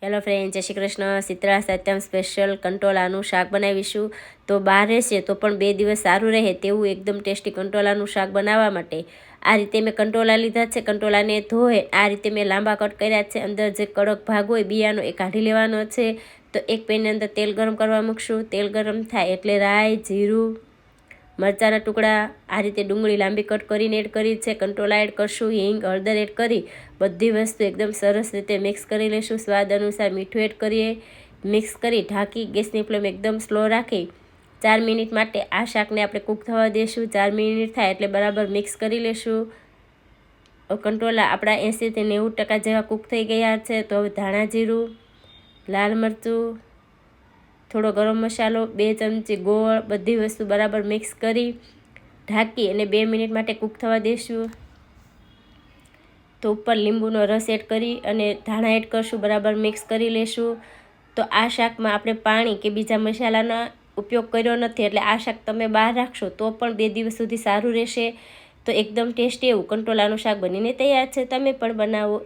Hello friend, જય શ્રી કૃષ્ણ. શીતળા સાતમ special કંટોલાનું શાક બનાવીશું. તો બહાર રહેશે તો પણ 2 દિવસ સારું રહે તેવું એકદમ ટેસ્ટી કંટોલાનું શાક બનાવવા માટે આ રીતે મેં કંટોલા લીધા છે. કંટોલાને ધોઈ આ રીતે મેં લાંબા કટ કર્યા છે. અંદર જે કડક ભાગ હોય બિયાનો એ કાઢી લેવાનો છે. તો એક પેનની અંદર તેલ ગરમ કરવા મૂકશું. તેલ ગરમ થાય એટલે રાઈ, જીરું, મરચાંના ટુકડા, આ રીતે ડુંગળી લાંબી કટ કરીને એડ કરી છે. કંટોલા એડ કરશું, હિંગ, હળદર એડ કરી બધી વસ્તુ એકદમ સરસ રીતે મિક્સ કરી લઈશું. સ્વાદ અનુસાર મીઠું એડ કરીએ. મિક્સ કરી ઢાંકી ગેસની ફ્લેમ એકદમ સ્લો રાખી 4 મિનિટ માટે આ શાકને આપણે કૂક થવા દઈશું. 4 મિનિટ થાય એટલે બરાબર મિક્સ કરી લઈશું. કંટોલા આપણા 80 થી 90% જેવા કૂક થઈ ગયા છે. તો હવે ધાણા જીરું, લાલ મરચું, થોડો ગરમ મસાલો, 2 ચમચી ગોળ, બધી વસ્તુ બરાબર મિક્સ કરી ઢાંકી અને 2 મિનિટ માટે કૂક થવા દઈશું. તો ઉપર લીંબુનો રસ એડ કરી અને ધાણા એડ કરશું, બરાબર મિક્સ કરી લેશું. તો આ શાકમાં આપણે પાણી કે બીજા મસાલાનો ઉપયોગ કર્યો નથી, એટલે આ શાક તમે બહાર રાખશો તો પણ 2 દિવસ સુધી સારું રહેશે. તો એકદમ ટેસ્ટી એવું કંટોલાનું શાક બનીને તૈયાર છે. તમે પણ બનાવો.